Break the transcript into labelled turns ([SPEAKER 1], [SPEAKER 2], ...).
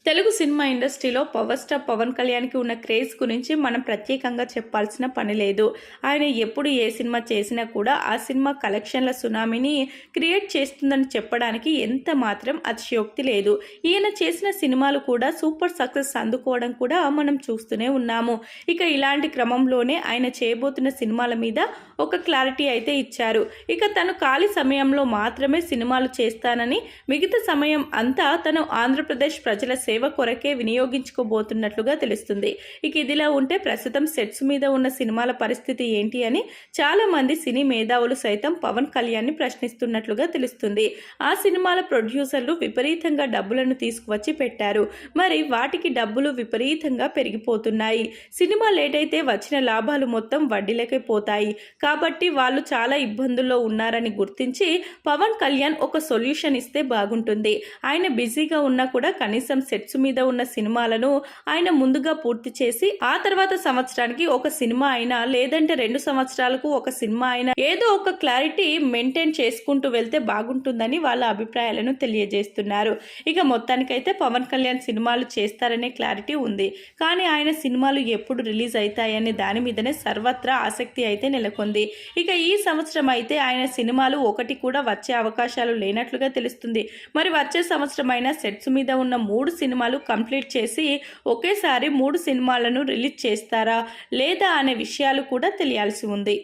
[SPEAKER 1] Telugu cinema ఇండస్ట్రీలో power star Pawan కళ్యాణ్కి ఉన్న క్రేజ్ గురించి మనం ప్రత్యేకంగా చెప్పాల్సిన పని లేదు. ఆయన ఎప్పుడు ఏ సినిమా చేసినా కూడా ఆ సినిమా కలెక్షన్ల సునామీని క్రియేట్ చేస్తుందని చెప్పడానికి ఎంత మాత్రం అతిశయోక్తి లేదు. ఈయన చేసిన సినిమాలు కూడా సూపర్ సక్సెస్ అందుకోవడం కూడా మనం చూస్తూనే ఉన్నాము. ఇక ఇలాంటి క్రమంలోనే ఆయన చేయబోతున్న సినిమాల మీద ఒక క్లారిటీ అయితే ఇచ్చారు. ఇక తను ఖాళీ సమయంలో మాత్రమే సినిమాలు చేస్తానని, మిగతా సమయం అంతా తను ఆంధ్రప్రదేశ్ ప్రజల సేవ కొరకే వినియోగించుకోబోతున్నట్లుగా తెలుస్తుంది. ఇక ఇదిలా ఉంటే ప్రస్తుతం సెట్స్ మీద ఉన్న సినిమాల పరిస్థితి ఏంటి అని చాలా మంది సినీ మేధావులు సైతం పవన్ కళ్యాణ్ ని ప్రశ్నిస్తున్నట్లుగా తెలుస్తుంది. ఆ సినిమాల ప్రొడ్యూసర్లు విపరీతంగా డబ్బులను తీసుకువచ్చి పెట్టారు. మరి వాటికి డబ్బులు విపరీతంగా పెరిగిపోతున్నాయి. సినిమా లేట్ అయితే వచ్చిన లాభాలు మొత్తం వడ్డీలకే పోతాయి. కాబట్టి వాళ్ళు చాలా ఇబ్బందుల్లో ఉన్నారని గుర్తించి పవన్ కళ్యాణ్ ఒక సొల్యూషన్ ఇస్తే బాగుంటుంది. ఆయన బిజీగా ఉన్నా కూడా కనీసం సెట్స్ మీద ఉన్న సినిమాలను ఆయన ముందుగా పూర్తి చేసి ఆ తర్వాత సంవత్సరానికి ఒక సినిమా అయినా, లేదంటే 2 సంవత్సరాలకు ఒక సినిమా అయినా, ఏదో ఒక క్లారిటీ మెయింటైన్ చేసుకుంటూ వెళ్తే బాగుంటుందని వాళ్ళ అభిప్రాయాలను తెలియజేస్తున్నారు. ఇక మొత్తానికైతే పవన్ కళ్యాణ్ సినిమాలు చేస్తారనే క్లారిటీ ఉంది. కానీ ఆయన సినిమాలు ఎప్పుడు రిలీజ్ అవుతాయనే దాని మీదనే సర్వత్రా ఆసక్తి అయితే నెలకొంది. ఇక ఈ సంవత్సరం అయితే ఆయన సినిమాలు ఒకటి కూడా వచ్చే అవకాశాలు లేనట్లుగా తెలుస్తుంది. మరి వచ్చే సంవత్సరం అయినా సెట్స్ మీద ఉన్న 3 సినిమాలు కంప్లీట్ చేసి ఒకేసారి 3 సినిమాలను రిలీజ్ చేస్తారా లేదా అనే విషయాలు కూడా తెలియాల్సి ఉంది.